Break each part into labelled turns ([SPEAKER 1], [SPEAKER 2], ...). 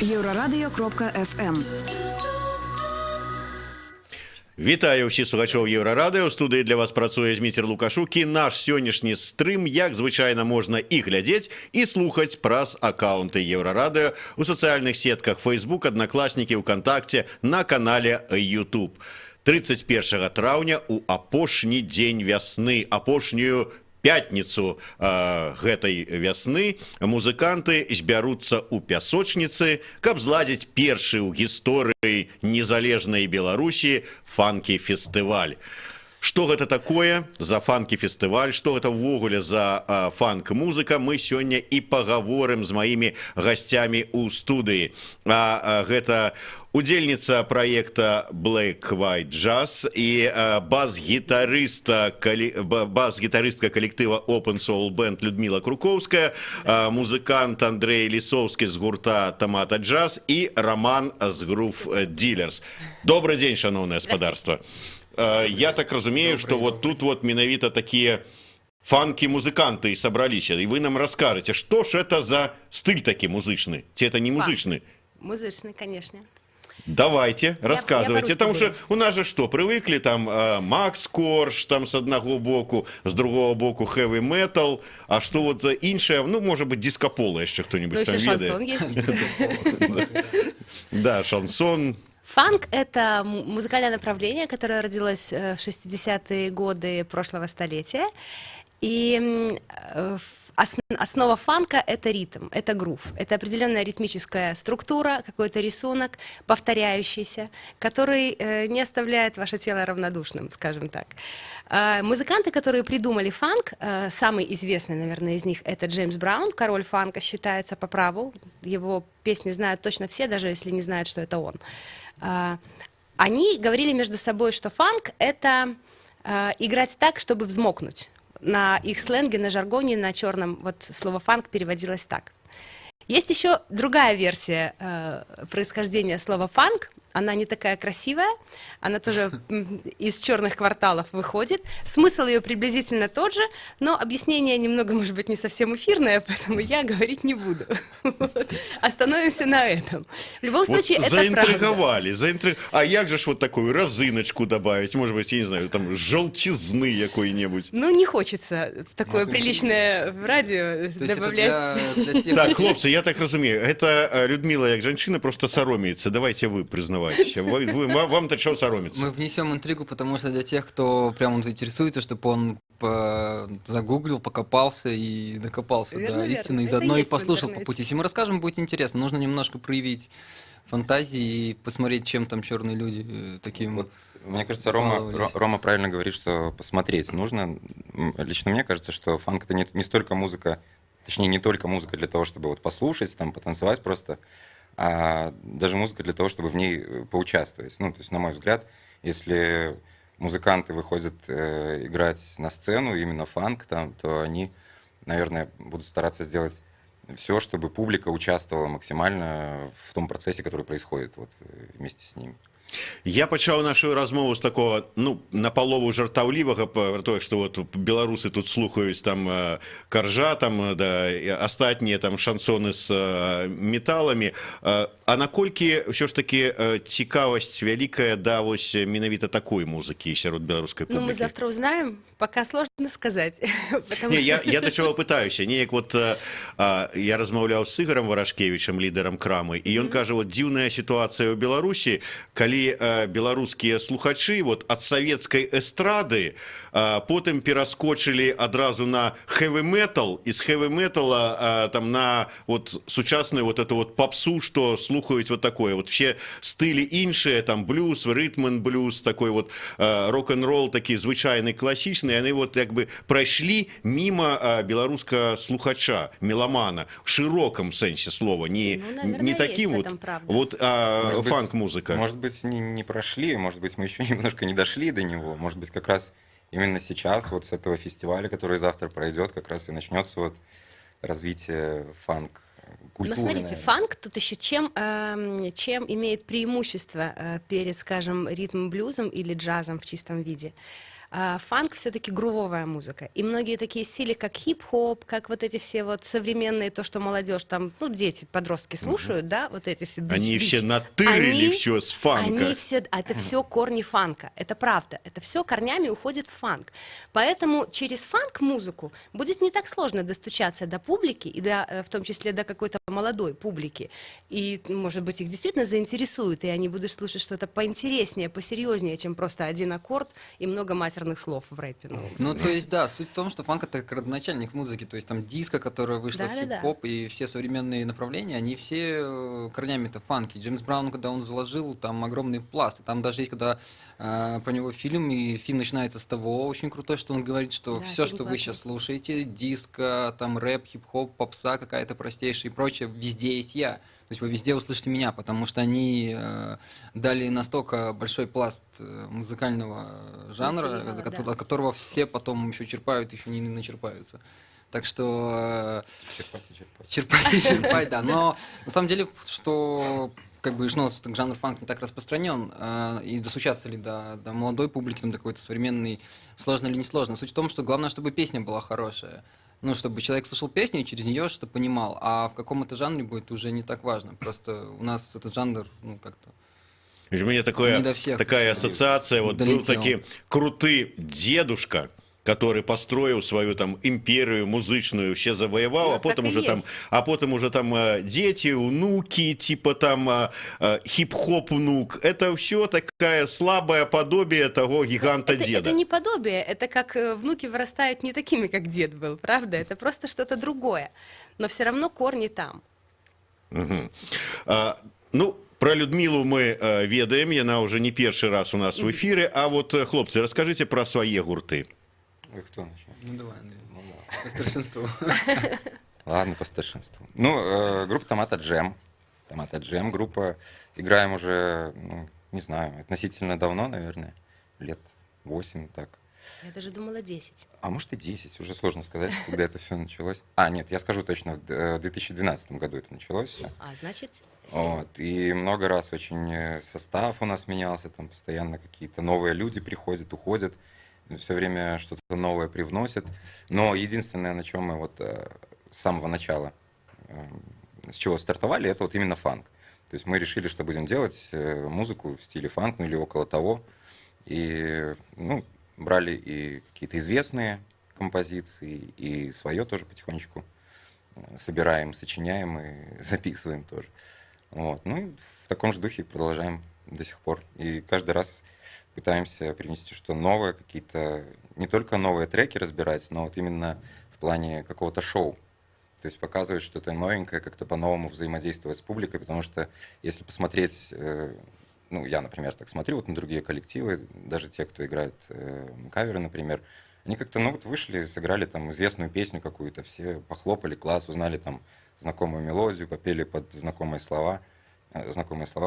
[SPEAKER 1] Еврорадио.ФМ.
[SPEAKER 2] Вітаю всіх слухачів Єврорадіо. У студії для вас працює Змітер Лукашук. І наш сьогоднішній стрим, як звичайно, можна і глядеть, і слухати праз аккаунти Єврорадіо у соціальних сетках Facebook, Одноклассники, ВКонтакте, на каналі YouTube. 31 траўня у апошні дзень вясны, апошнюю пятніцу гэтай вясны музыканты збяруцца ў пясочніцы, каб зладзіць першы ў гісторыі незалежнай Беларусі фанкі-фестываль. Што гэта такое за фанкі-фестываль, што гэта ўвогуле за фанк-музыка, мы сёння і пагаворым з маімі гасцямі ў студыі. Гэта удзельніца праекта Black White Jazz і бас-гітарыстка калектыва Open Soul Band Людмила Круковская, музыкант Андрей Лісоўскі з гурта Тамата Джаз і Роман з Groove Dealers. Добрый дзень, шановнае спадарства. Я так разумею, что вот тут вот менавіта такие фанки-музыканты собрались, и вы нам расскажете, что ж это за стиль таки музычный? Те это не музычный?
[SPEAKER 3] Музычный, конечно.
[SPEAKER 2] Давайте, рассказывайте. Потому что у нас же что, привыкли там Макс Корж там с одного боку, с другого боку heavy metal, а что вот за иншее, ну, может быть, диско-поло еще кто-нибудь там ведает.
[SPEAKER 3] Шансон есть.
[SPEAKER 2] Да, шансон.
[SPEAKER 3] Фанк – это музыкальное направление, которое родилось в 60-е годы прошлого столетия. И основа фанка – это ритм, это грув. Это определенная ритмическая структура, какой-то рисунок, повторяющийся, который не оставляет ваше тело равнодушным, скажем так. Музыканты, которые придумали фанк, самый известный, наверное, из них – это Джеймс Браун, король фанка считается по праву. Его песни знают точно все, даже если не знают, что это он. Они говорили между собой, что фанк – это играть так, чтобы взмокнуть. На их сленге, на жаргоне, на черном вот слово «фанк» переводилось так. Есть еще другая версия происхождения слова «фанк». Она не такая красивая, она тоже из черных кварталов выходит. Смысл ее приблизительно тот же, но объяснение немного, может быть, не совсем эфирное, поэтому я говорить не буду. Остановимся на этом. В любом случае, это
[SPEAKER 2] заинтриговали, А як же ж вот такую розиночку добавить? Может быть, я не знаю, там желтизны какой-нибудь?
[SPEAKER 3] Ну, не хочется в такое приличное радио добавлять.
[SPEAKER 2] Так, хлопцы, я так разумею, это Людмила, як женщина, просто соромится. Давайте вы признавайте. Вам-то что соромиться?
[SPEAKER 4] Мы внесем интригу, потому что для тех, кто прямо заинтересуется, чтобы он загуглил, покопался и докопался до истины, и заодно и послушал по пути. Если мы расскажем, будет интересно. Нужно немножко проявить фантазии и посмотреть, чем там черные люди таким.
[SPEAKER 5] Вот, мне кажется, Рома правильно говорит, что посмотреть нужно. Лично мне кажется, что фанк — это не столько музыка, точнее, не только музыка для того, чтобы вот послушать, там, потанцевать просто, а даже музыка для того, чтобы в ней поучаствовать. Ну, то есть, на мой взгляд, если музыканты выходят играть на сцену, именно фанк, там, то они, наверное, будут стараться сделать все, чтобы публика участвовала максимально в том процессе, который происходит вот вместе с ними.
[SPEAKER 2] Я пачаў нашу размову з такого, ну, напалову жартаўлівага, про то, что вот беларусы тут слухаюць там Коржа, там, да, астатнія там шансоны з металамі. А наколькі ўсё ж таки цікавасць вялікая да вось менавіта такой музыкі сярод беларускай публікі?
[SPEAKER 3] Ну, мы завтра узнаем. Пока сложно сказать.
[SPEAKER 2] Не, я до чего пытаюся. Неяк вот я размаўляў з Ігорем Варашкевічем, лідарам крамы, і ён кажа, вот дзіўная сітуацыя ў Беларусі, калі беларускія слухачы вот ад савецкай эстрады потым пераскочылі адразу на хэві-метал, і з хэві-метала там на вот сучасную вот эту вот попсу, что слухаюць вот такое. Вот все стылі іншыя, там блюз, ритм-н-блюз, такой вот рок-н-ролл, такі звычайны, класічны, они вот как бы прошли мимо белорусского слухача, меломана, в широком сенсе слова, не таким вот фанк-музыка.
[SPEAKER 5] Может быть, не прошли, может быть, мы еще немножко не дошли до него, может быть, как раз именно сейчас, вот с этого фестиваля, который завтра пройдет, как раз и начнется вот развитие фанк.
[SPEAKER 3] Но смотрите, фанк тут еще чем имеет преимущество перед, скажем, ритм-блюзом или джазом в чистом виде. Фанк все-таки грувовая музыка. И многие такие стили, как хип-хоп, как вот эти все вот современные, то, что молодежь там, ну, дети, подростки слушают, да, вот эти все...
[SPEAKER 2] Они все натырили все с фанка.
[SPEAKER 3] Это все корни фанка. Это правда. Это все корнями уходит в фанк. Поэтому через фанк-музыку будет не так сложно достучаться до публики, и в том числе до какой-то молодой публики. И, может быть, их действительно заинтересует, и они будут слушать что-то поинтереснее, посерьезнее, чем просто один аккорд и много матерных слов в рэпе.
[SPEAKER 4] Ну, то есть, да, суть в том, что фанк — это родоначальник музыки, то есть там диско, которое вышло, хип-хоп и все современные направления, они все корнями-то фанки. Джеймс Браун, когда он заложил, там огромный пласт, и там даже есть, когда про него фильм, и фильм начинается с того, очень крутой, что он говорит, что все, что вы сейчас слушаете, диско, там рэп, хип-хоп, попса какая-то простейшая и прочее, везде есть я. То есть вы везде услышите меня, потому что они дали настолько большой пласт музыкального жанра, от которого все потом еще черпают, еще не начерпаются. Так что черпать, да. Но на самом деле, что как бы жанр фанк не так распространен, и достучаться ли до молодой публики, до какой-то современной, сложно или не сложно. Суть в том, что главное, чтобы песня была хорошая. Ну, чтобы человек слушал песню и через нее что-то понимал. А в каком это жанре будет, уже не так важно. Просто у нас этот жанр, ну, как-то...
[SPEAKER 2] У меня такая ассоциация, вот был такой крутый дедушка, который построил свою там империю музычную, ще завоевал,
[SPEAKER 3] ну,
[SPEAKER 2] а потом уже там дети, внуки, типа там хип-хоп внук. Это все такое слабое подобие того гиганта-деда.
[SPEAKER 3] Это не подобие, это как внуки вырастают не такими, как дед был, правда? Это просто что-то другое, но все равно корни там.
[SPEAKER 2] Ну, про Людмилу мы ведаем, яна уже не першы раз у нас в эфире, а вот, хлопцы, расскажите про свои гурты.
[SPEAKER 5] Кто начнет?
[SPEAKER 4] Ну давай, Андрей. По старшинству.
[SPEAKER 5] Ладно, по старшинству. Ну, группа Томата Джем. Томата Джем группа. Играем уже, ну, не знаю, относительно давно, наверное. Лет 8, так.
[SPEAKER 3] Я даже думала 10.
[SPEAKER 5] А может и 10, уже сложно сказать, когда это все началось. Нет, я скажу точно, в 2012 году это началось все.
[SPEAKER 3] Значит, 7.
[SPEAKER 5] Вот, и много раз очень состав у нас менялся, там постоянно какие-то новые люди приходят, уходят. Все время что-то новое привносят. Но единственное, на чем мы вот с самого начала, с чего стартовали, это вот именно фанк. То есть мы решили, что будем делать музыку в стиле фанк, ну или около того. И, ну, брали и какие-то известные композиции, и свое тоже потихонечку собираем, сочиняем и записываем тоже. Вот. Ну и в таком же духе продолжаем до сих пор. И каждый раз пытаемся принести что-то новое, какие-то не только новые треки разбирать, но вот именно в плане какого-то шоу. То есть показывать что-то новенькое, как-то по-новому взаимодействовать с публикой, потому что если посмотреть, ну, я, например, так смотрю вот на другие коллективы, даже те, кто играют каверы, например, они как-то, ну, вот вышли, сыграли там известную песню какую-то, все похлопали, класс, узнали там знакомую мелодию, попели под знакомые слова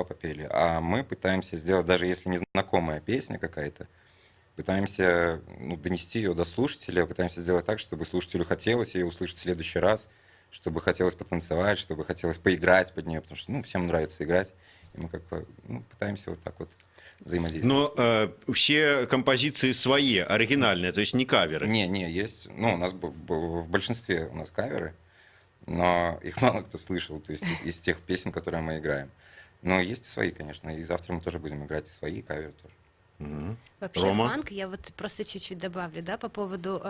[SPEAKER 5] попели. А мы пытаемся сделать, даже если не знакомая песня какая-то, пытаемся, ну, донести ее до слушателя, пытаемся сделать так, чтобы слушателю хотелось ее услышать в следующий раз, чтобы хотелось потанцевать, чтобы хотелось поиграть под нее, потому что, ну, всем нравится играть, и мы как бы, ну, пытаемся вот так вот взаимодействовать.
[SPEAKER 2] Но все композиции свои, оригинальные, то есть не каверы?
[SPEAKER 5] Не, есть, ну, у нас в большинстве у нас каверы, но их мало кто слышал, то есть из тех песен, которые мы играем. Но есть и свои, конечно, и завтра мы тоже будем играть и свои каверы тоже.
[SPEAKER 3] Вообще
[SPEAKER 2] Рома?
[SPEAKER 3] фанк, я вот просто чуть-чуть добавлю, да, по поводу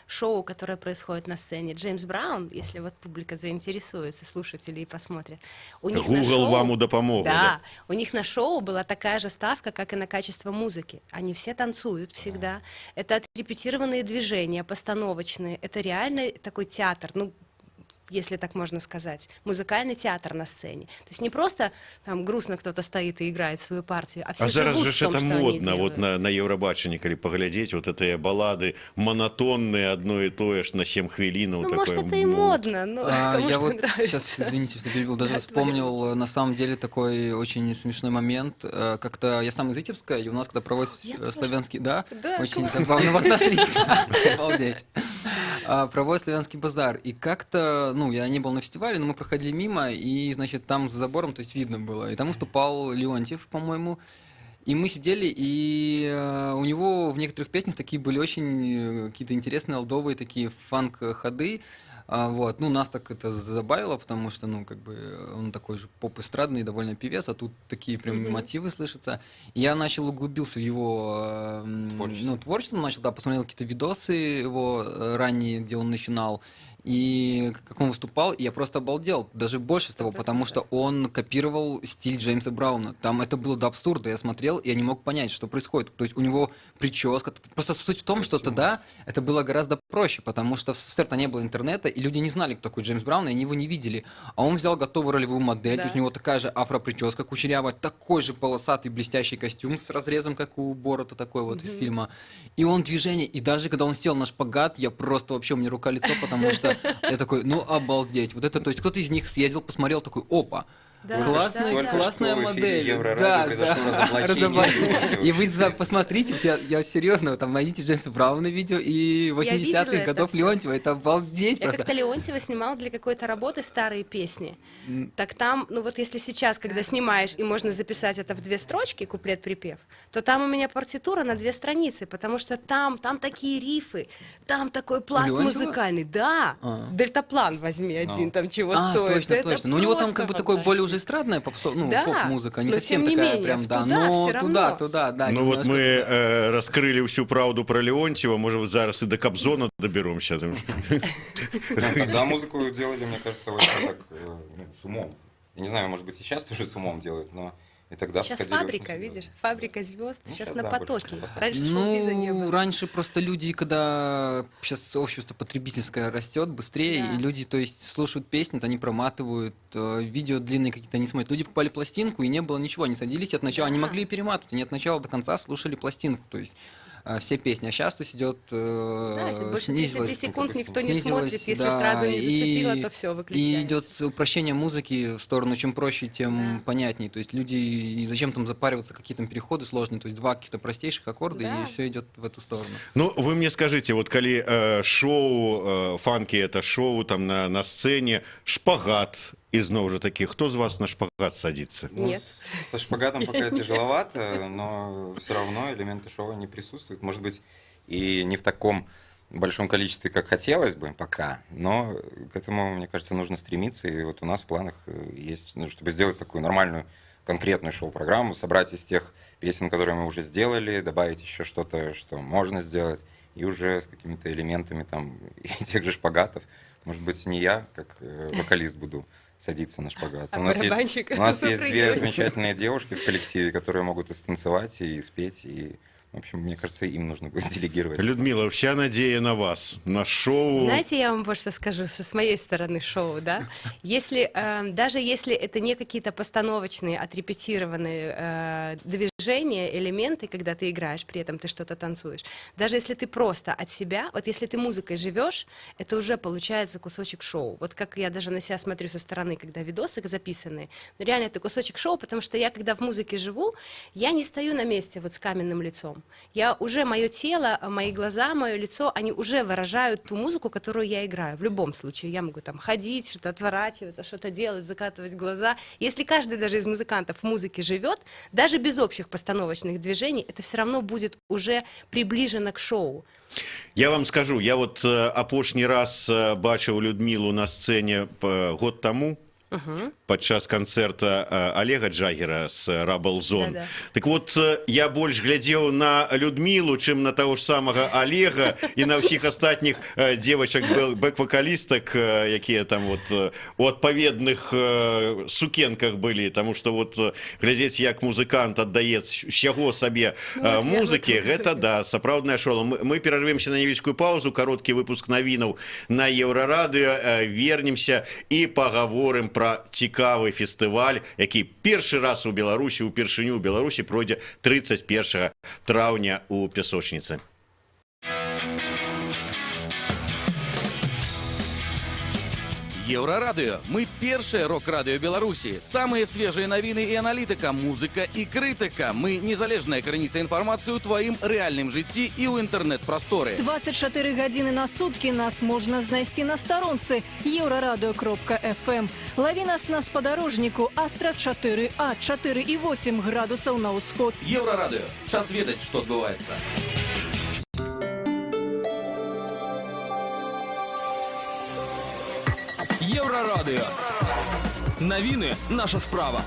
[SPEAKER 3] шоу, которое происходит на сцене. Джеймс Браун, если вот публика заинтересуется, слушатели и посмотрят. У них на
[SPEAKER 2] Google
[SPEAKER 3] шоу,
[SPEAKER 2] вам допомог.
[SPEAKER 3] да, у них на шоу была такая же ставка, как и на качество музыки. Они все танцуют всегда. Это отрепетированные движения, постановочные. Это реальный такой театр, ну, если так можно сказать, музыкальный театр на сцене. То есть не просто там грустно кто-то стоит и играет свою партию, а все
[SPEAKER 2] А зараз
[SPEAKER 3] живут
[SPEAKER 2] же
[SPEAKER 3] в том,
[SPEAKER 2] это
[SPEAKER 3] что
[SPEAKER 2] модно,
[SPEAKER 3] они
[SPEAKER 2] вот
[SPEAKER 3] делают.
[SPEAKER 2] на Евробаченні, коли поглядеть, вот эти баллады монотонные, одно и то же, на 7 хвилин.
[SPEAKER 3] Ну,
[SPEAKER 2] вот
[SPEAKER 3] может,
[SPEAKER 2] такое,
[SPEAKER 3] это и модно, но кому
[SPEAKER 4] Я
[SPEAKER 3] что
[SPEAKER 4] вот
[SPEAKER 3] нравится.
[SPEAKER 4] сейчас, извините, что перебил, даже вспомнил на самом деле такой очень смешной момент. Как-то я сам из Витебска, и у нас, когда проводят славянский, да,
[SPEAKER 3] Да,
[SPEAKER 4] очень
[SPEAKER 3] класс.
[SPEAKER 4] забавно вот нашлись. Обалдеть. Проводят славянский базар. И как-то, ну, я не был на фестивале, но мы проходили мимо, и, значит, там за забором, то есть видно было. И там выступал Леонтьев, по-моему. И мы сидели, и у него в некоторых песнях такие были очень какие-то интересные олдовые такие фанк-ходы. Вот. Ну, нас так это забавило, потому что, ну, как бы он такой же поп-эстрадный довольно певец, а тут такие прям мотивы слышатся. И я углубился в его творчество, начал, да, посмотрел какие-то видосы его ранние, где он начинал. И как он выступал, я просто обалдел, даже больше с того, потому что он копировал стиль Джеймса Брауна. Там это было до абсурда, я смотрел, и я не мог понять, что происходит. То есть у него прическа, просто суть в том, что тогда это было гораздо проще, потому что в СССР не было интернета, и люди не знали, кто такой Джеймс Браун, и они его не видели. А он взял готовую ролевую модель, то есть у него такая же афро-прическа кучерявая, такой же полосатый блестящий костюм с разрезом, как у Борота, такой вот из фильма. И он движение, и даже когда он сел на шпагат, я просто вообще, у меня рука-лицо, потому что я такой, ну обалдеть. Вот это, то есть кто-то из них съездил, посмотрел, такой, опа,
[SPEAKER 3] Да,
[SPEAKER 4] классная
[SPEAKER 5] что в эфире
[SPEAKER 4] модель.
[SPEAKER 5] Еврорадио произошло разоблачение.
[SPEAKER 4] И вы посмотрите, вот я серьезно, там найдите Джеймса Брауна видео и 80-х годов Леонтьева, это обалдеть
[SPEAKER 3] Я
[SPEAKER 4] просто.
[SPEAKER 3] как-то Леонтьева снимала для какой-то работы старые песни. Так там, ну вот если сейчас, когда снимаешь, и можно записать это в 2 строчки, куплет-припев, то там у меня партитура на 2 страницы, потому что там такие рифы, там такой пласт
[SPEAKER 4] Леонтьева?
[SPEAKER 3] музыкальный. Да, дельтаплан возьми один, там чего стоит.
[SPEAKER 4] Точно. Но у него там как бы такой более уже эстрадная поп-музыка, не совсем такая прям, да, но туда, да.
[SPEAKER 2] Ну вот мы раскрыли всю правду про Леонтьева, может быть, зараз и до Кобзона доберемся.
[SPEAKER 5] Тогда музыку делали, мне кажется, очень так с умом. Я не знаю, может быть, и сейчас тоже с умом делают, но и тогда
[SPEAKER 3] Сейчас
[SPEAKER 5] входили
[SPEAKER 3] фабрика,
[SPEAKER 5] очень
[SPEAKER 3] видишь, фабрика звезд, сейчас на
[SPEAKER 5] да,
[SPEAKER 3] потоке.
[SPEAKER 5] больше на потоке.
[SPEAKER 3] Раньше шоу-биза не было.
[SPEAKER 4] Раньше просто люди, когда сейчас общество потребительское растет быстрее,
[SPEAKER 3] Да.
[SPEAKER 4] и люди, то есть, слушают песни, они проматывают, видео длинные какие-то не смотрят. Люди покупали пластинку, и не было ничего, они садились от начала, они могли перематывать, они от начала до конца слушали пластинку, то есть все песни. А сейчас то есть идет
[SPEAKER 3] Больше 30 секунд никто не
[SPEAKER 4] снизилось,
[SPEAKER 3] смотрит, если
[SPEAKER 4] да,
[SPEAKER 3] сразу не зацепило,
[SPEAKER 4] и-
[SPEAKER 3] то все,
[SPEAKER 4] И
[SPEAKER 3] выключается.
[SPEAKER 4] идет упрощение музыки в сторону, чем проще, тем понятнее. То есть люди, и зачем там запариваться, какие там переходы сложные, то есть 2 каких-то простейших аккорда,
[SPEAKER 3] Да.
[SPEAKER 4] и все идет в эту сторону.
[SPEAKER 2] Ну, вы мне скажите, вот коли шоу, фанки это шоу там на сцене, шпагат, ізноў жа такі, хто з вас на шпагат садится?
[SPEAKER 5] Ну,
[SPEAKER 3] Нет.
[SPEAKER 5] со шпагатом пока тяжеловато, но все равно элементы шоу не присутствуют. Может быть, и не в таком большом количестве, как хотелось бы пока, но к этому, мне кажется, нужно стремиться. И вот у нас в планах есть, чтобы сделать такую нормальную, конкретную шоу-программу, собрать из тех песен, которые мы уже сделали, добавить еще что-то, что можно сделать, и уже с какими-то элементами там и тех же шпагатов. Может быть, не я, как вокалист, буду садиться на шпагат.
[SPEAKER 3] А
[SPEAKER 5] у нас
[SPEAKER 3] барабанщик
[SPEAKER 5] есть 2
[SPEAKER 3] придёт.
[SPEAKER 5] замечательные девушки в коллективе, которые могут и станцевать, и спеть, и, в общем, мне кажется, им нужно будет делегировать.
[SPEAKER 2] Людмила, вся надея на вас, на шоу.
[SPEAKER 3] Знаете, я вам вот что скажу, что с моей стороны шоу, да, если, даже если это не какие-то постановочные, отрепетированные движения, элементы, когда ты играешь, при этом ты что-то танцуешь, даже если ты просто от себя, вот если ты музыкой живешь, это уже получается кусочек шоу. Вот как я даже на себя смотрю со стороны, когда видосы записаны, но реально это кусочек шоу, потому что я, когда в музыке живу, я не стою на месте вот с каменным лицом. Я уже, мое тело, мои глаза, мое лицо, они уже выражают ту музыку, которую я играю. В любом случае, я могу там ходить, что-то отворачиваться, что-то делать, закатывать глаза. Если каждый даже из музыкантов в музыке живет, даже без общих постановочных движений, это все равно будет уже приближено к шоу.
[SPEAKER 2] Я вам скажу, я вот апошні раз бачив Людмилу на сцене год тому, падчас канцэрта Олега Джагера с Rubble Zone.
[SPEAKER 3] Да-да.
[SPEAKER 2] Так вот, я больш глядзеў на Людмилу, чым на таго ж самага Олега і на ўсіх астатніх девачак бэк-вакалістак, якія там вот у адпаведных сукенках былі, таму што вот глядзець, як музыкант аддае ўсяго сабе музыкі, гэта да, сапраўдная шоу. Мы перарвемся на невялічкую паузу, кароткі выпуск навінаў на Еўрарадыё, вернемся і пагаворым пра цікавы фестываль, які першы раз у Беларусі, упершыню ў Беларусі пройдзе 31 траўня у Пясочніцы.
[SPEAKER 1] Еўрарадыё. Мы першае рок-радыё Беларусі. Самыя свежыя навіны і аналітыка, музыка і крытыка. Мы незалежная крыніца інфармацыі ў тваім рэальным жыцці і ў інтэрнэт-прасторы.
[SPEAKER 6] 24 гадзіны на суткі нас можна знайсці на старонцы еўрарадыё.фм. Лаві нас на спадарожніку Астра 4А, 4,8 градусаў на ўсход.
[SPEAKER 1] Еўрарадыё. Час ведаць, што адбываецца.
[SPEAKER 7] Еўрарадыё. Навіны – наша справа.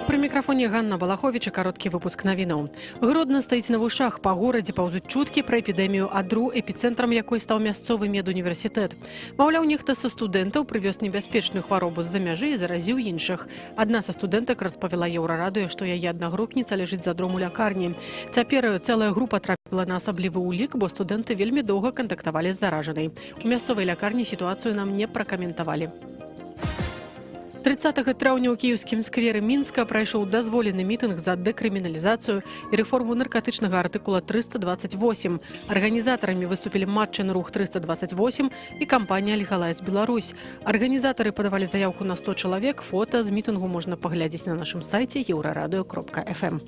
[SPEAKER 8] Пры мікрафоне Ганна Балаховіча, кароткі выпуск навінаў. Гродна стаіць на вушах, па горадзе паўзуць чуткі пра эпідэмію адру, эпіцэнтрам якой стаў мясцовы медуніверсітэт. Маўляў, нехта са студэнтаў прывёз небяспечную хваробу з-за мяжы і заразіў іншых. Адна са студэнтак распавяла Еўрарадыё, што яе аднагрупніца ляжыць за дром у лякарні. Цяпер цэлая група трапіла на асаблівы ўлік, бо студэнты вельмі доўга кантактавалі з заражанай. У мясцовай лякарні сітуацыю нам не пракаментавалі. 30 траўня ў кіеўскім скверы Мінска прайшоў дазволены мітынг за дэкрыміналізацыю і рэформу наркатычнага артыкула 328. Арганізатарамі выступілі матчын рух 328 і кампанія «Легалайз Беларусь». Арганізатары падавалі заяўку на 100 чалавек. Фота з мітынгу можна паглядзець на нашым сайце еўрарадыё.фм.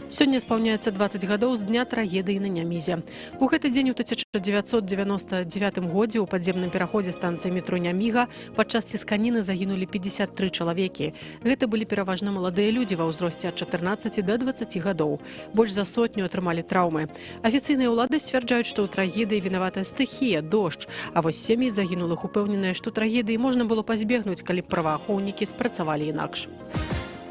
[SPEAKER 8] Сёння спаўняецца 20 гадоў з дня трагедыі на Нямізе. У гэты дзень у 1999 годзе ў падземным пераходзе станцыі метро Няміга падчас цісканіны загінулі 53 чалавекі. Гэта былі пераважна маладыя людзі ва ўзросце ад 14 да 20 гадоў. Больш за сотню атрымалі траўмы. Афіцыйныя ўлады сцвярджаюць, што ў трагедыі вінаватая стыхія, дождж. А вось сем'і загінулых упэўненыя, што трагедыі можна было пазбегнуць, калі б праваахоўнікі спрацавалі інакш.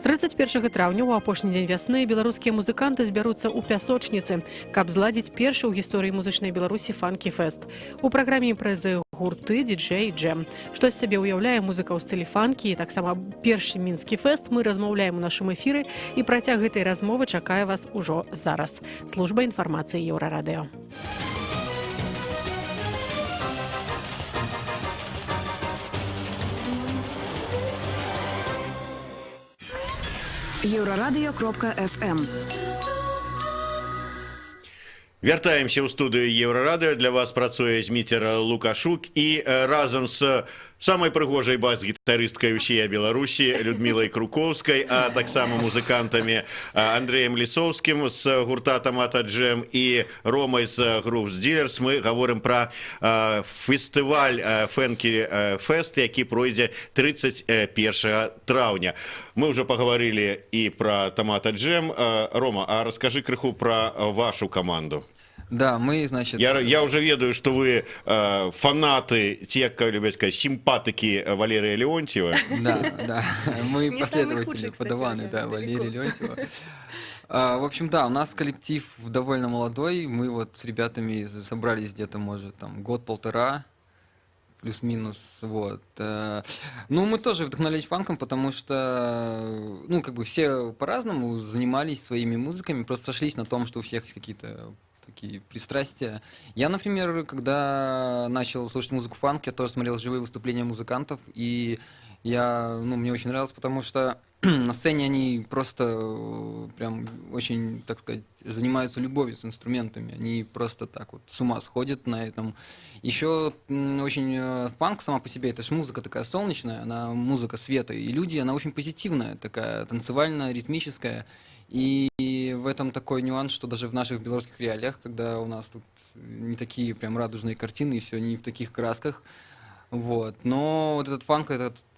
[SPEAKER 8] 31 траўня ў апошні дзень вясны беларускія музыканты збяруцца ў пясочніцы, каб зладзіць першы ў гісторыі музычнай Беларусі фанкі-фэст. У праграме імпрэзы гурты, діджэй, джэм. Што з сябе ўяўляе музыка ў стылі фанкі і таксама першы мінскі фэст мы размаўляем у нашым эфіры, і працяг гэтай размовы чакае вас ужо зараз. Служба інфармацыі Еўрарадыё.
[SPEAKER 9] Еўрарадыё.фм.
[SPEAKER 2] Вяртаемся ў студыю Еўрарадыё. Для вас працуе Зміцер Лукашук і разам з самай прыгожай бас-гітарысткай усей Беларусі Людмілай Крукоўскай, а таксама музыкантамі Андрэем Лісоўскім з гурта «Тамата Джэм» і Ромай з Grooves Dealers мы гаворым пра фестываль Фэнкі Фэст, які пройдзе 31 траўня. Мы ўжо пагаварылі і пра «Тамата Джэм». Рома, а раскажы крыху пра вашу каманду.
[SPEAKER 4] Да, мы, значит...
[SPEAKER 2] Я уже ведаю, что вы фанаты, те, как любят сказать, симпатики Валерия Леонтьева.
[SPEAKER 4] Да, мы последователи, подаваны, да, Валерия Леонтьева. В общем, да, у нас коллектив довольно молодой, мы вот с ребятами собрались где-то, может, там, год-полтора, плюс-минус, вот. Ну, мы тоже вдохновлялись фанком, потому что, ну, как бы все по-разному занимались своими музыками, просто сошлись на том, что у всех есть какие-то такие пристрастия. Я, например, когда начал слушать музыку фанк, я тоже смотрел живые выступления музыкантов, и мне очень нравилось, потому что на сцене они просто прям очень, так сказать, занимаются любовью с инструментами. Они просто так вот с ума сходят на этом. Еще очень фанк сама по себе, это же музыка такая солнечная, она музыка света, и люди, она очень позитивная, такая танцевальная, ритмическая. И в этом такой нюанс, что даже в наших белорусских реалиях, когда у нас тут не такие прям радужные картины, и все не в таких красках, вот. Но вот этот фанк,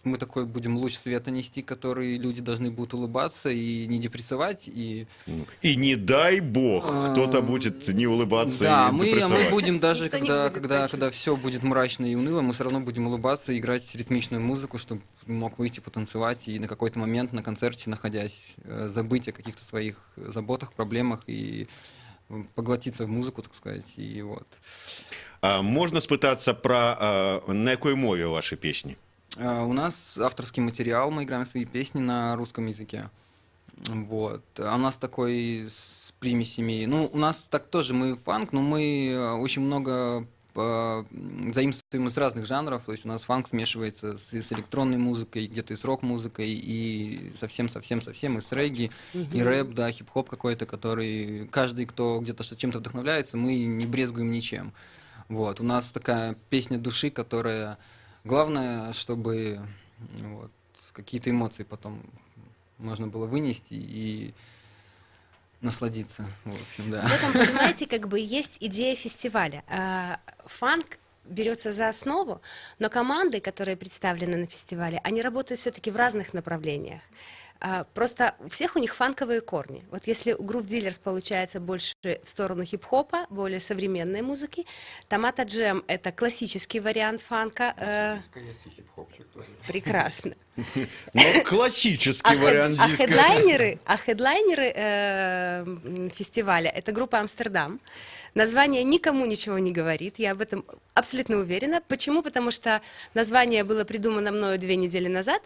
[SPEAKER 4] мы такой будем луч света нести, который люди должны будут улыбаться и не депрессовать. И
[SPEAKER 2] не дай бог, кто-то будет не улыбаться
[SPEAKER 4] да,
[SPEAKER 2] и депрессовать.
[SPEAKER 4] Мы будем даже, когда все будет мрачно и уныло, мы все равно будем улыбаться и играть ритмичную музыку, чтобы мог выйти потанцевать и на какой-то момент на концерте, находясь, забыть о каких-то своих заботах, проблемах и поглотиться в музыку, так сказать, и вот.
[SPEAKER 2] Можно спытаться про на какой мове ваши песни?
[SPEAKER 4] У нас авторский материал, мы играем свои песни на русском языке. Вот. А у нас такой с примесями. Ну, у нас так тоже, мы фанк, но мы очень много заимствуем из разных жанров. То есть у нас фанк смешивается с электронной музыкой, где-то и с рок-музыкой, и совсем-совсем и с регги, и рэп, да, хип-хоп какой-то, который каждый, кто где-то чем-то вдохновляется, мы не брезгуем ничем. Вот. У нас такая песня души, которая... Главное, чтобы вот, какие-то эмоции потом можно было вынести и насладиться. В общем, да.
[SPEAKER 3] В этом, понимаете, как бы есть идея фестиваля. Фанк берется за основу, но команды, которые представлены на фестивале, они работают все-таки в разных направлениях. Просто у всех у них фанковые корни. Вот если у Groove Dealers получается больше в сторону хип-хопа, более современной музыки, Томато Джем — это классический вариант фанка. Прекрасно.
[SPEAKER 2] Но классический вариант диска.
[SPEAKER 3] Хедлайнеры фестиваля — это группа «Амстердам». Название никому ничего не говорит, я об этом абсолютно уверена. Почему? Потому что название было придумано мною 2 недели назад.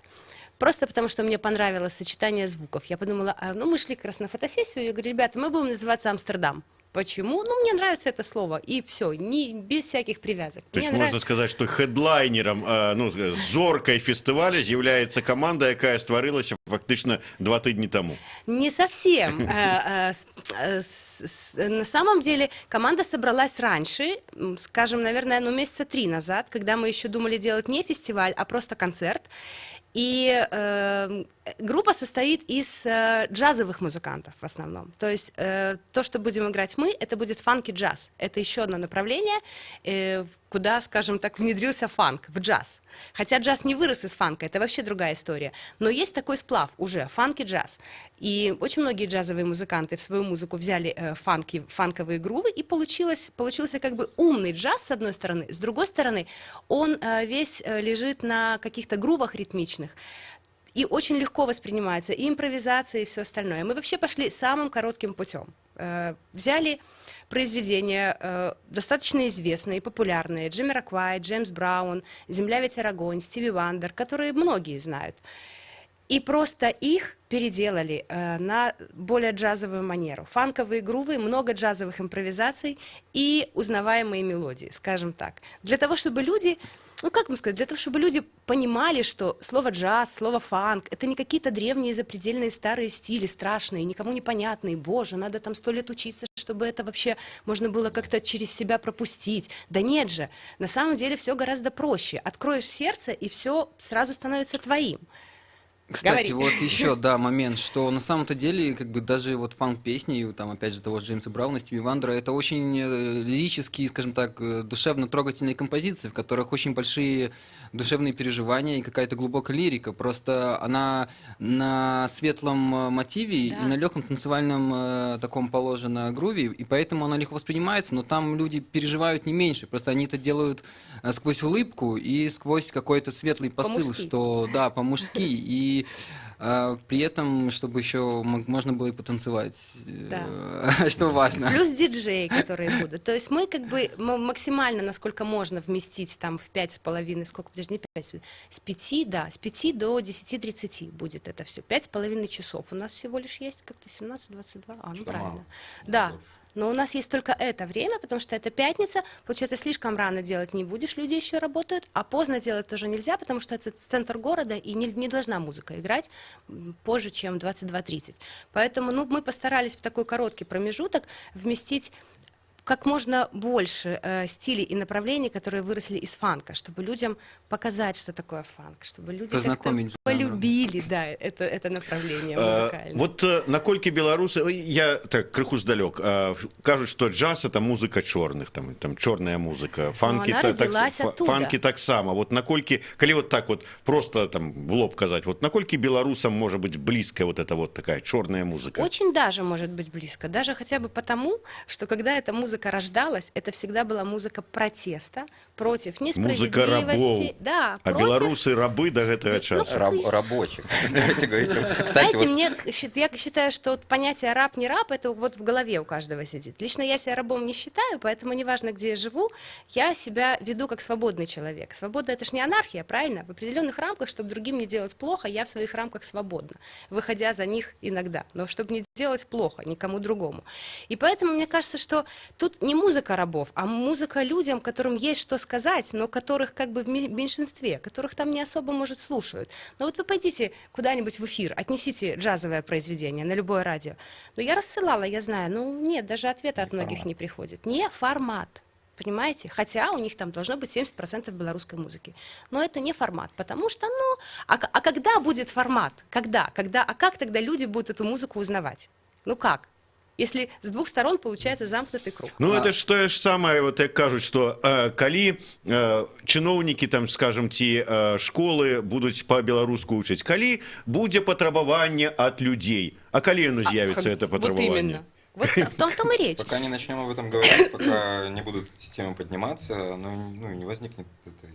[SPEAKER 3] Просто потому, что мне понравилось сочетание звуков. Я подумала, мы шли как раз на фотосессию, я говорю, ребята, мы будем называться «Амстердам». Почему? Мне нравится это слово, и все, без всяких привязок.
[SPEAKER 2] То есть можно сказать, что хедлайнером, зоркой фестиваля является команда, якая створилася фактично 2 тижні тому.
[SPEAKER 3] Не совсем. На самом деле команда собралась раньше, скажем, наверное, месяца 3 назад, когда мы еще думали делать не фестиваль, а просто концерт. И группа состоит из джазовых музыкантов в основном. То есть то, что будем играть мы, это будет фанки-джаз. Это еще одно направление, куда, скажем так, внедрился фанк, в джаз. Хотя джаз не вырос из фанка, это вообще другая история. Но есть такой сплав уже, фанк-джаз. И очень многие джазовые музыканты в свою музыку взяли фанковые грувы, и получился как бы умный джаз, с одной стороны. С другой стороны, он весь лежит на каких-то грувах ритмичных. И очень легко воспринимается и импровизация, и все остальное. Мы вообще пошли самым коротким путем. Взяли произведения достаточно известные и популярные. Джамироквай, Джеймс Браун, «Земля, ветер, огонь», Стиви Вандер, которые многие знают. И просто их переделали на более джазовую манеру. Фанковые грувы, много джазовых импровизаций и узнаваемые мелодии, скажем так. Для того, чтобы люди... как вам сказать, для того, чтобы люди понимали, что слово джаз, слово фанк — это не какие-то древние запредельные старые стили, страшные, никому непонятные. Боже, надо там 100 лет учиться, чтобы это вообще можно было как-то через себя пропустить. Да нет же, на самом деле все гораздо проще. Откроешь сердце, и все сразу становится твоим.
[SPEAKER 4] Кстати, вот еще, момент, что на самом-то деле, как бы даже вот фанк-песни, там, опять же, того же Джеймса Брауна, Стиви Вандера, это очень лирические, скажем так, душевно-трогательные композиции, в которых очень большие душевные переживания и какая-то глубокая лирика. Просто она на светлом мотиве и на легком танцевальном таком положено груве, и поэтому она легко воспринимается, но там люди переживают не меньше, просто они это делают сквозь улыбку и сквозь какой-то светлый посыл,
[SPEAKER 3] по-мужски.
[SPEAKER 4] что, по-мужски, и при этом, чтобы еще можно было и потанцевать, что важно.
[SPEAKER 3] Плюс диджеи, которые будут. То есть мы как бы максимально, насколько можно, вместить там в 5,5, сколько, подожди, не 5, с 5 до 10:30 будет это все. 5,5 часов. У нас всего лишь есть как-то 17-22. Правильно. Да. Но у нас есть только это время, потому что это пятница. Получается, слишком рано делать не будешь, люди еще работают, а поздно делать тоже нельзя, потому что это центр города, и не должна музыка играть позже, чем 22:30. Поэтому мы постарались в такой короткий промежуток вместить как можно больше стилей и направлений, которые выросли из фанка, чтобы людям показать, что такое фанк, чтобы люди как-то полюбили это направление музыкальное.
[SPEAKER 2] Вот наколькі беларусы, я так крыху здалёк, кажуць, што джаз — это музыка чорных, там чорная музыка, фанкі таксама. Вот наколькі, калі вот так вот просто там в лоб казаць, вот наколькі беларусам можа быць блізкая вот эта вот такая чорная музыка?
[SPEAKER 3] Очень даже может быть близко, даже хотя бы потому, что когда эта музыка рождалась, это всегда была музыка протеста против несправедливости.
[SPEAKER 2] Да, а белорусы рабы до этого часа.
[SPEAKER 5] Рабочих.
[SPEAKER 3] Знаете, я считаю, что понятие раб, не раб, это вот в голове у каждого сидит. Лично я себя рабом не считаю, поэтому неважно, где я живу, я себя веду как свободный человек. Свобода — это ж не анархия, правильно? В определенных рамках, чтобы другим не делать плохо, я в своих рамках свободна, выходя за них иногда, но чтобы не делать плохо никому другому. И поэтому мне кажется, что тут не музыка рабов, а музыка людям, которым есть что сказать, но которых как бы в меньшинстве, которых там не особо, может, слушают. Но вот вы пойдите куда-нибудь в эфир, отнесите джазовое произведение на любое радио. Но я рассылала, я знаю, нет, даже ответа от многих не приходит. Не формат. понимаете? Хотя у них там должно быть 70% белорусской музыки. Но это не формат, потому что, ну, а когда будет формат? А как тогда люди будут эту музыку узнавать? Ну как? Если с двух сторон получается замкнутый круг.
[SPEAKER 2] Ну, это ж тое ж самае, вот як кажуць, што калі чыноўнікі, там, скажем, ці школы будуць па-беларуску ўчыць, калі будзе патрабаванне ад людзей, а калі яно з'явіцца, это патрабаванне?
[SPEAKER 3] Вот в том и речь.
[SPEAKER 5] Пока не начнем об этом говорить, пока не будут эти темы подниматься, ну, не возникнет этой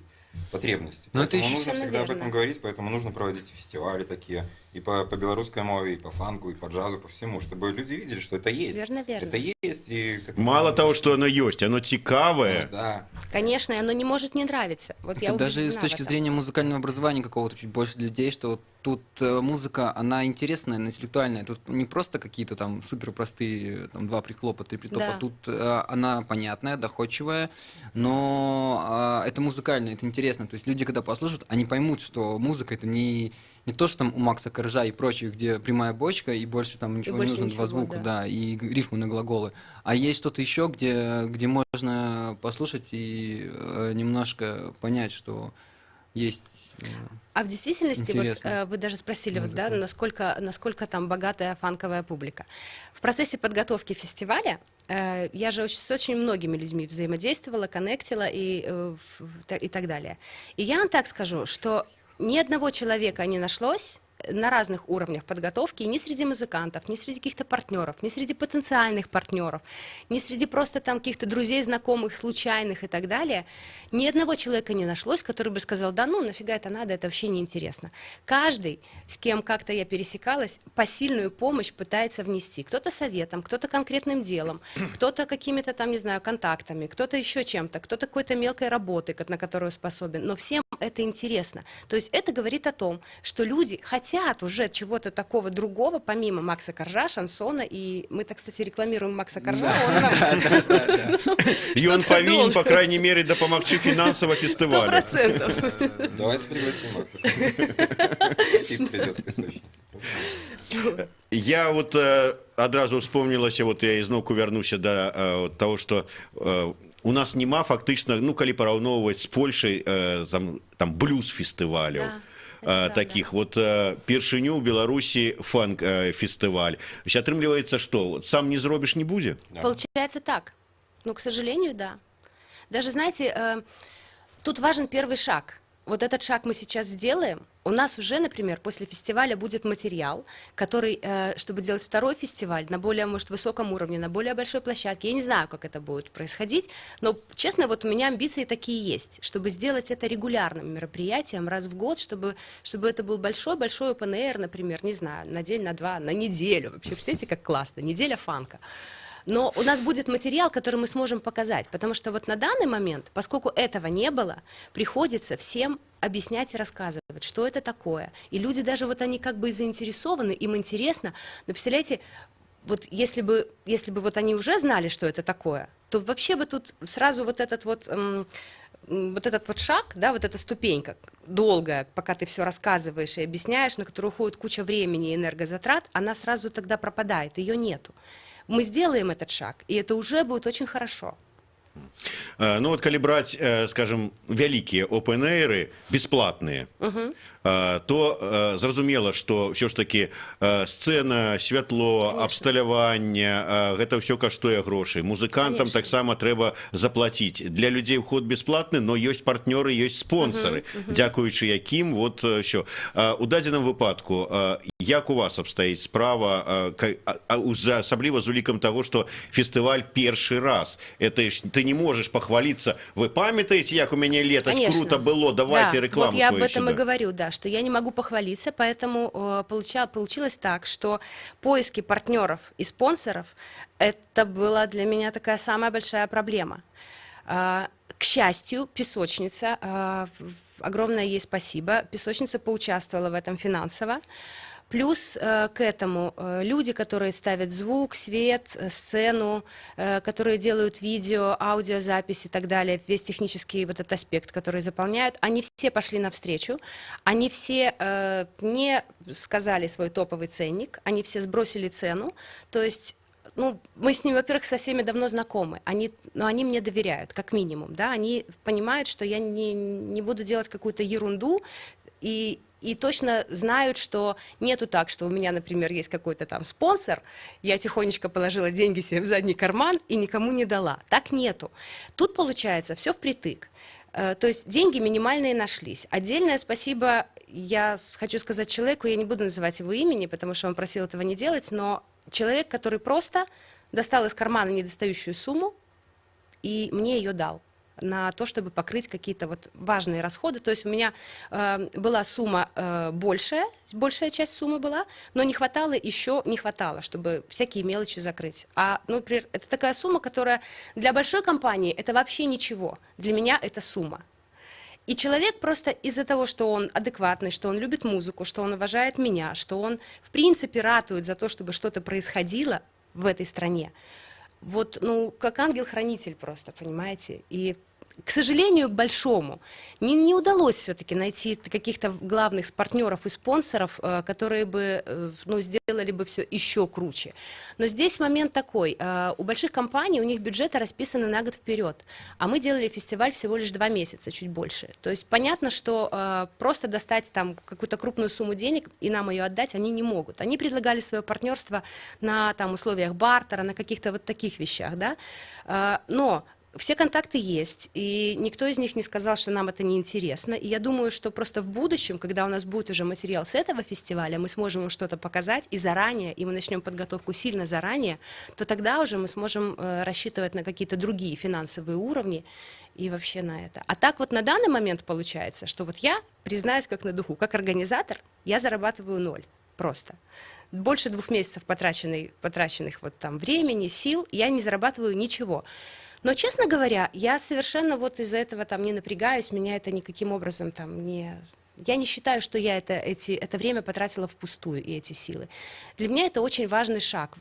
[SPEAKER 5] потребности.
[SPEAKER 4] Но
[SPEAKER 5] поэтому
[SPEAKER 4] это
[SPEAKER 5] нужно всегда
[SPEAKER 3] верно.
[SPEAKER 5] об этом говорить, поэтому нужно проводить фестивали такие, и по белорусской мове, и по фанку, и по джазу, по всему, чтобы люди видели, что это есть.
[SPEAKER 3] Верно.
[SPEAKER 5] Это есть. И
[SPEAKER 2] Мало того, что оно есть, оно цікавое.
[SPEAKER 5] Да.
[SPEAKER 3] Конечно, и оно не может не нравиться. Вот я
[SPEAKER 4] Это даже
[SPEAKER 3] убеждена
[SPEAKER 4] с
[SPEAKER 3] в
[SPEAKER 4] точки
[SPEAKER 3] этом.
[SPEAKER 4] зрения музыкального образования какого-то чуть больше для людей, что вот тут музыка, она интересная, она интеллектуальная. Тут не просто какие-то там супер простые там, 2 прихлопа, 3 притопа.
[SPEAKER 3] Да.
[SPEAKER 4] Тут она понятная, доходчивая, но это музыкально, это интересно. То есть люди, когда послушают, они поймут, что музыка это не то, что там у Макса Коржа и прочих, где прямая бочка, и больше там ничего
[SPEAKER 3] больше
[SPEAKER 4] не нужно,
[SPEAKER 3] ничего,
[SPEAKER 4] 2 звука,
[SPEAKER 3] да.
[SPEAKER 4] да, и рифмы на глаголы. А есть что-то еще, где можно послушать и немножко понять, что есть...
[SPEAKER 3] А в действительности, вот,
[SPEAKER 4] Интересно.
[SPEAKER 3] вы даже спросили, вот, да,
[SPEAKER 4] Музыка.
[SPEAKER 3] насколько там богатая фанковая публика. В процессе подготовки фестиваля я же с очень многими людьми взаимодействовала, коннектила и так далее. И я вам так скажу, что ни одного человека не нашлось на разных уровнях подготовки, ни среди музыкантов, ни среди каких-то партнеров, ни среди потенциальных партнеров, ни среди просто там каких-то друзей, знакомых, случайных и так далее, ни одного человека не нашлось, который бы сказал, да ну, нафига это надо, это вообще неинтересно. Каждый, с кем как-то я пересекалась, посильную помощь пытается внести. Кто-то советом, кто-то конкретным делом, кто-то какими-то там, не знаю, контактами, кто-то еще чем-то, кто-то какой-то мелкой работой, на которую способен, но всем это интересно. То есть это говорит о том, что люди хотят уже чего-то такого другого, помимо Макса Коржа, шансона, и мы, так, кстати, рекламируем Макса Коржа, он нам
[SPEAKER 2] И он
[SPEAKER 3] что-то
[SPEAKER 2] повинен,
[SPEAKER 3] должен.
[SPEAKER 2] по крайней мере, допомагчы финансово фестивалю.
[SPEAKER 3] 100%.
[SPEAKER 5] Давайте пригласим Макса. Сид придет в песочницу.
[SPEAKER 2] Я вот адразу вспомнілася, вот я ізноўку вярнуся да того, что у нас няма фактычна, ну, калі параўноўваць з Польшай, там блюз-фестываляў.
[SPEAKER 3] Да. Это
[SPEAKER 2] Таких вот першыню ў Беларусі фанк-фестываль. Атрымліваецца, што вот, сам не зробіш не будзе?
[SPEAKER 3] Получается так. Ну, к сожалению, да. Даже, знаете, тут важен первый шаг. Вот этот шаг мы сейчас сделаем. У нас уже, например, после фестиваля будет материал, который, чтобы делать второй фестиваль на более, может, высоком уровне, на более большой площадке. Я не знаю, как это будет происходить, но, честно, вот у меня амбиции такие есть, чтобы сделать это регулярным мероприятием раз в год, чтобы это был большой-большой open air, например, не знаю, на день, на 2, на неделю. Вообще, представляете, как классно, неделя фанка. Но у нас будет материал, который мы сможем показать, потому что вот на данный момент, поскольку этого не было, приходится всем объяснять и рассказывать, что это такое. И люди даже вот они как бы заинтересованы, им интересно, но представляете, вот если бы вот они уже знали, что это такое, то вообще бы тут сразу вот этот вот шаг, да, вот эта ступенька долгая, пока ты все рассказываешь и объясняешь, на которую уходит куча времени и энергозатрат, она сразу тогда пропадает, ее нету. Мы сделаем этот шаг, и это уже будет очень хорошо.
[SPEAKER 2] Ну вот, калі браць, скажем, вялікія open-эйры, бесплатныя, то зразумела, што ўсё ж такі сцэна, святло, абсталяванне, гэта ўсё каштуе грошай. Музыкантам таксама трэба заплаціць. Для людзей уход бесплатны, но ёсць партнёры, ёсць спонсары, дзякуючы якім вот ўсё. У дадзеным выпадку, як у вас абстаіць справа, асабліва з улікам таго, што фестываль першы раз. Это ж ты не можешь похвалиться. Вы памятаете, як у меня летось круто было, давайте рекламу
[SPEAKER 3] вот я об
[SPEAKER 2] свою
[SPEAKER 3] этом
[SPEAKER 2] сюда.
[SPEAKER 3] и говорю, да, что я не могу похвалиться, поэтому получилось так, что поиски партнеров и спонсоров, это была для меня такая самая большая проблема. К счастью, песочница, огромное ей спасибо, песочница поучаствовала в этом финансово. Плюс к этому люди, которые ставят звук, свет, сцену, которые делают видео, аудиозапись и так далее, весь технический вот этот аспект, который заполняют, они все пошли навстречу, они все не сказали свой топовый ценник, они все сбросили цену, то есть ну, мы с ними, во-первых, со всеми давно знакомы. Они мне доверяют, как минимум, да. Они понимают, что я не буду делать какую-то ерунду, и точно знают, что нету так, что у меня, например, есть какой-то там спонсор, я тихонечко положила деньги себе в задний карман и никому не дала. Так нету. Тут получается все впритык. То есть деньги минимальные нашлись. Отдельное спасибо я хочу сказать человеку, я не буду называть его имени, потому что он просил этого не делать, но человек, который просто достал из кармана недостающую сумму и мне ее дал на то, чтобы покрыть какие-то вот важные расходы. То есть у меня была сумма большая часть суммы была, но не хватало, чтобы всякие мелочи закрыть. Например, это такая сумма, которая для большой компании это вообще ничего. Для меня это сумма. И человек просто из-за того, что он адекватный, что он любит музыку, что он уважает меня, что он в принципе ратует за то, чтобы что-то происходило в этой стране, вот, ну, как ангел-хранитель просто, понимаете? И, к сожалению, к большому, не удалось все-таки найти каких-то главных партнеров и спонсоров, которые бы, ну, сделали бы все еще круче. Но здесь момент такой, у больших компаний, у них бюджеты расписаны на год вперед, а мы делали фестиваль всего лишь 2 месяца, чуть больше. То есть понятно, что просто достать там какую-то крупную сумму денег и нам ее отдать они не могут. Они предлагали свое партнерство на там условиях бартера, на каких-то вот таких вещах, да, но все контакты есть, и никто из них не сказал, что нам это неинтересно. И я думаю, что просто в будущем, когда у нас будет уже материал с этого фестиваля, мы сможем им что-то показать и заранее, и мы начнем подготовку сильно заранее, то тогда уже мы сможем рассчитывать на какие-то другие финансовые уровни и вообще на это. А так вот на данный момент получается, что вот я, признаюсь как на духу, как организатор, я зарабатываю 0 просто. Больше 2 месяцев потраченных вот там времени, сил, я не зарабатываю ничего. Но, честно говоря, я совершенно вот из-за этого там не напрягаюсь, меня это никаким образом там не... Я не считаю, что я это время потратила впустую, и эти силы. Для меня это очень важный шаг.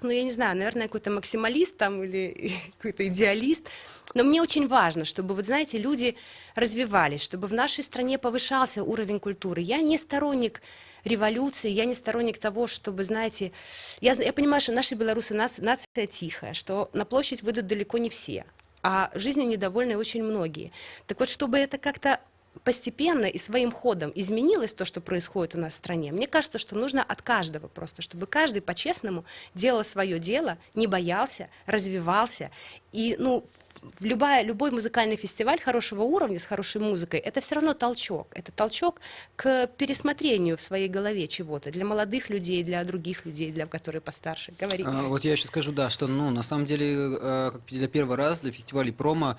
[SPEAKER 3] Ну, я не знаю, наверное, какой-то максималист там или какой-то идеалист, но мне очень важно, чтобы, вот знаете, люди развивались, чтобы в нашей стране повышался уровень культуры. Я не сторонник революции, я не сторонник того, чтобы, знаете, я понимаю, что наши белорусы нация тихая, что на площадь выйдут далеко не все, а жизнью недовольны очень многие. Так вот, чтобы это как-то постепенно и своим ходом изменилось то, что происходит у нас в стране, мне кажется, что нужно от каждого просто, чтобы каждый по-честному делал свое дело, не боялся, развивался. И, ну, любой музыкальный фестиваль хорошего уровня, с хорошей музыкой, это все равно толчок. Это толчок к пересмотрению в своей голове чего-то для молодых людей, для других людей, для которые постарше. Говори.
[SPEAKER 4] Вот я еще скажу, да, что, ну, на самом деле, как для первого раза для фестивалей промо,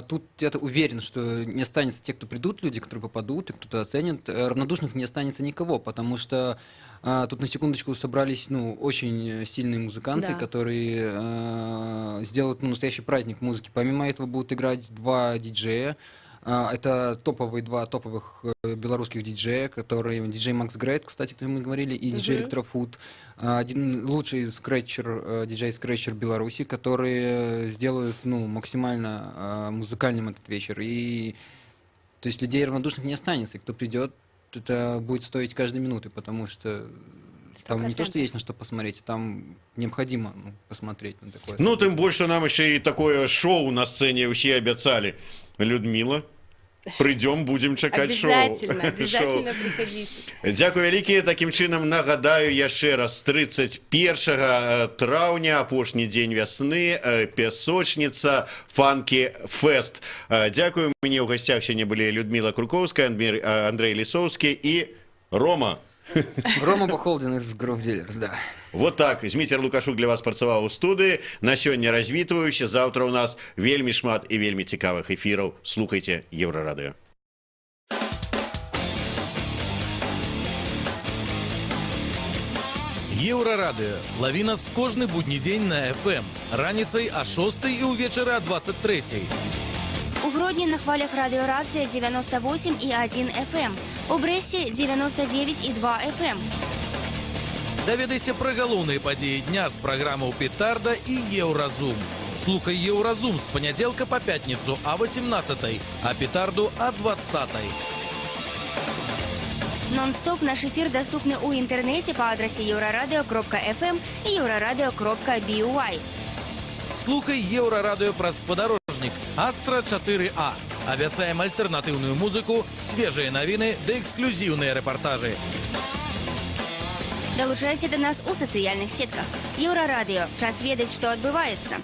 [SPEAKER 4] тут я уверен, что не останется тех, кто придут, люди, которые попадут и кто-то оценит. Равнодушных не останется никого, потому что тут на секундочку собрались, ну, очень сильные музыканты, да, которые сделают, ну, настоящий праздник музыки. Помимо этого будут играть 2 диджея. Это два топовых белорусских диджея, которые диджей Макс Грейт, кстати, как мы говорили, и диджей Электрофуд. Один лучший скретчер, диджей скретчер Беларуси, которые сделают, ну, максимально музыкальным этот вечер. И то есть людей равнодушных не останется, и кто придет, это будет стоить каждой минуты, потому что там 100%. Не то, что есть на что посмотреть, там необходимо, ну, посмотреть на такое.
[SPEAKER 2] Ну, тем больше нам еще и такое шоу на сцене все обещали. Людмила, придем, будем чекать шоу.
[SPEAKER 3] Обязательно приходите.
[SPEAKER 2] Дякую вялікі. Таким чынам нагадаю яшчэ раз, 31 траўня, апошні дзень вясны, песочница, фанкі фест. Дякую. У мяне ў гасцях сёння былі Людмила Круковская, Андрей Лисовский и Рома.
[SPEAKER 4] Рома Бухолдин из Groove Dealers, да.
[SPEAKER 2] Вот так. Зміцер Лукашук для вас працаваў у студыі. На сёння развітваюся. Завтра у нас вельмі шмат і вельмі цікавых эфіраў. Слухайте Еврорадио.
[SPEAKER 1] Еврорадио. Лови нас кожны будні дзень на FM. Раніцай о 6 і увечары о 23.
[SPEAKER 10] У Гродні на хвалях радіорація 98,1 FM. У Бресте 99,2 FM.
[SPEAKER 1] Даведайся пра галоўныя падзеі дня з праграмаў «Петарда» і «Еўразум». Слухай «Еўразум» з панядзелка па пятніцу о 18, а «Петарду» о 20.
[SPEAKER 10] Нон-стоп наш эфир доступны у интернете по адресе euroradio.fm и euroradio.by.
[SPEAKER 1] Слухай Еўрарадыё праз спадарожнік Астра 4А. Абяцаем альтэрнатыўную музыку, свежыя навіны ды эксклюзіўныя рэпартажы.
[SPEAKER 10] Долучайся до нас у социальных сетках. Еврорадио. Час ведаць, што адбываецца.